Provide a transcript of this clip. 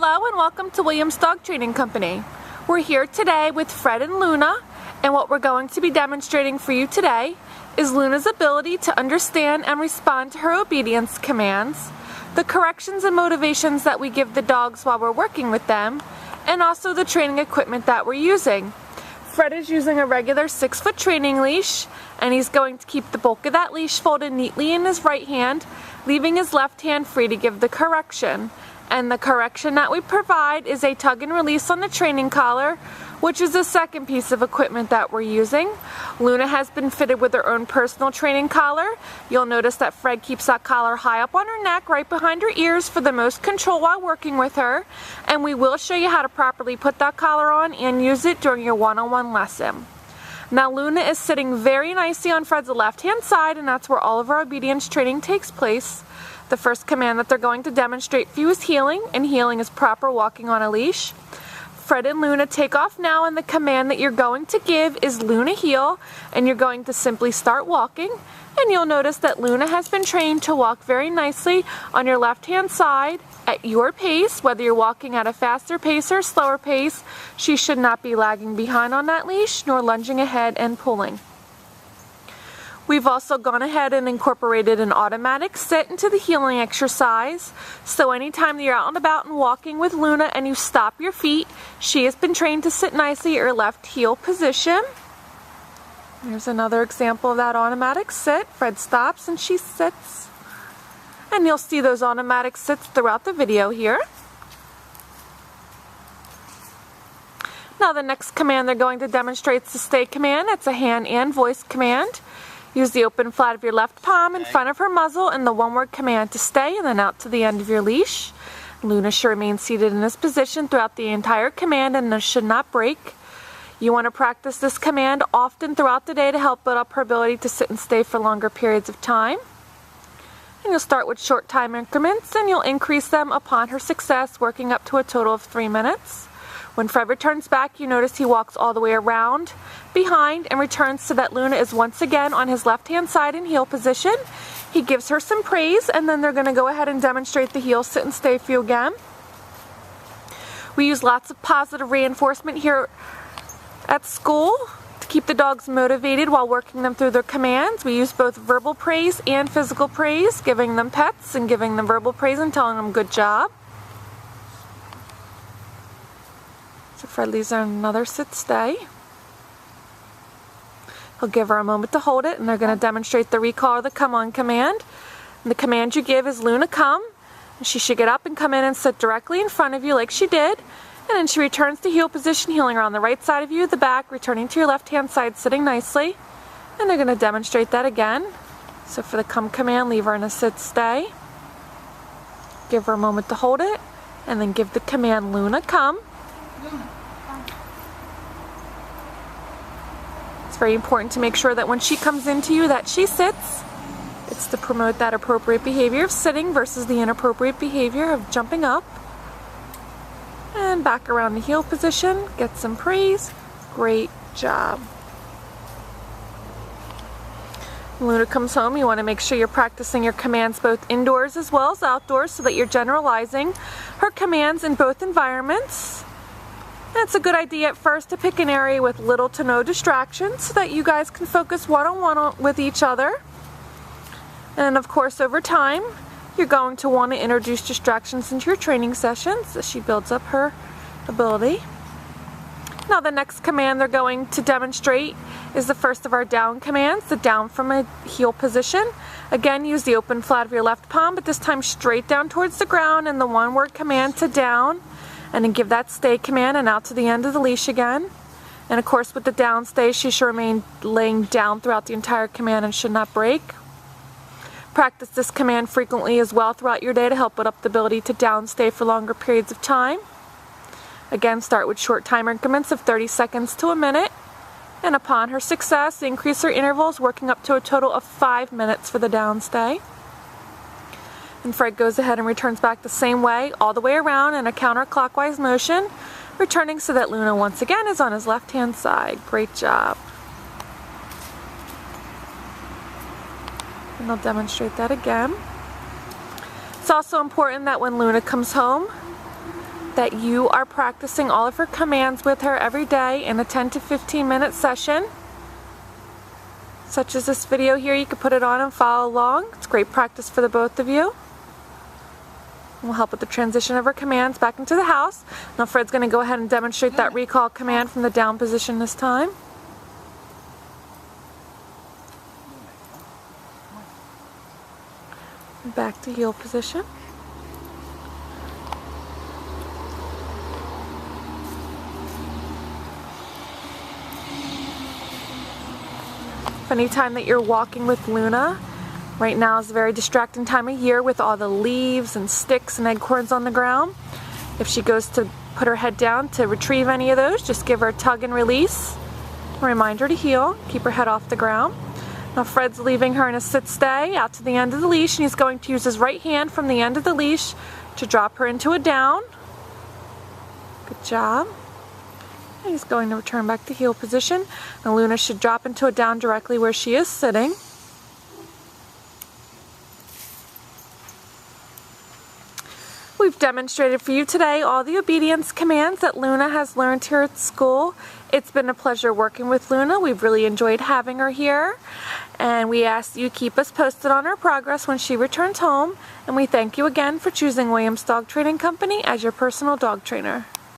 Hello and welcome to Williams Dog Training Company. We're here today with Fred and Luna, and what we're going to be demonstrating for you today is Luna's ability to understand and respond to her obedience commands, the corrections and motivations that we give the dogs while we're working with them, and also the training equipment that we're using. Fred is using a regular 6-foot training leash, and he's going to keep the bulk of that leash folded neatly in his right hand, leaving his left hand free to give the correction. And the correction that we provide is a tug and release on the training collar, which is the second piece of equipment that we're using. Luna has been fitted with her own personal training collar. You'll notice that Fred keeps that collar high up on her neck, right behind her ears for the most control while working with her. And we will show you how to properly put that collar on and use it during your one-on-one lesson. Now Luna is sitting very nicely on Fred's left-hand side, and that's where all of our obedience training takes place. The first command that they're going to demonstrate for you is heeling, and heeling is proper walking on a leash. Fred and Luna take off now, and the command that you're going to give is Luna heel, and you're going to simply start walking. And you'll notice that Luna has been trained to walk very nicely on your left-hand side at your pace. Whether you're walking at a faster pace or slower pace, she should not be lagging behind on that leash, nor lunging ahead and pulling. We've also gone ahead and incorporated an automatic sit into the heeling exercise. So anytime that you're out and about and walking with Luna and you stop your feet, she has been trained to sit nicely at her left heel position. Here's another example of that automatic sit. Fred stops and she sits. And you'll see those automatic sits throughout the video here. Now the next command they're going to demonstrate is the stay command. It's a hand and voice command. Use the open flat of your left palm in front of her muzzle and the one-word command to stay, and then out to the end of your leash. Luna should remain seated in this position throughout the entire command and should not break. You want to practice this command often throughout the day to help build up her ability to sit and stay for longer periods of time. And you'll start with short time increments, and you'll increase them upon her success, working up to a total of 3 minutes. When Fred returns back, you notice he walks all the way around, behind, and returns so that Luna is once again on his left-hand side in heel position. He gives her some praise, and then they're going to go ahead and demonstrate the heel sit and stay for you again. We use lots of positive reinforcement here at school to keep the dogs motivated while working them through their commands. We use both verbal praise and physical praise, giving them pets and giving them verbal praise and telling them good job. So Fred leaves her another sit stay. He'll give her a moment to hold it, and they're going to demonstrate the recall or the come on command. And the command you give is Luna come. And she should get up and come in and sit directly in front of you like she did. And then she returns to heel position, heeling her on the right side of you, the back, returning to your left hand side, sitting nicely. And they're going to demonstrate that again. So for the come command, leave her in a sit stay. Give her a moment to hold it, and then give the command Luna come. It's very important to make sure that when she comes into you that she sits. It's to promote that appropriate behavior of sitting versus the inappropriate behavior of jumping up. And back around the heel position, get some praise. Great job. When Luna comes home, you want to make sure you're practicing your commands both indoors as well as outdoors so that you're generalizing her commands in both environments. And it's a good idea at first to pick an area with little to no distractions so that you guys can focus one-on-one with each other. And of course, over time, you're going to want to introduce distractions into your training sessions as she builds up her ability. Now the next command they're going to demonstrate is the first of our down commands, the down from a heel position. Again, use the open flat of your left palm, but this time straight down towards the ground, and the one-word command to down. And then give that stay command and out to the end of the leash again. And of course with the down stay, she should remain laying down throughout the entire command and should not break. Practice this command frequently as well throughout your day to help build up the ability to down stay for longer periods of time. Again, start with short time increments of 30 seconds to a minute. And upon her success, increase her intervals, working up to a total of 5 minutes for the down stay. And Fred goes ahead and returns back the same way, all the way around in a counterclockwise motion, returning so that Luna once again is on his left-hand side. Great job. And I'll demonstrate that again. It's also important that when Luna comes home, that you are practicing all of her commands with her every day in a 10 to 15 minute session. Such as this video here, you can put it on and follow along. It's great practice for the both of you. We'll help with the transition of her commands back into the house. Now Fred's going to go ahead and demonstrate that recall command from the down position this time. Back to heel position. If anytime that you're walking with Luna, right now is a very distracting time of year with all the leaves and sticks and acorns on the ground. If she goes to put her head down to retrieve any of those, just give her a tug and release. Remind her to heel, keep her head off the ground. Now Fred's leaving her in a sit-stay out to the end of the leash, and he's going to use his right hand from the end of the leash to drop her into a down. Good job. And he's going to return back to heel position. And Luna should drop into a down directly where she is sitting. We've demonstrated for you today all the obedience commands that Luna has learned here at school. It's been a pleasure working with Luna. We've really enjoyed having her here. And we ask that you keep us posted on her progress when she returns home. And we thank you again for choosing Williams Dog Training Company as your personal dog trainer.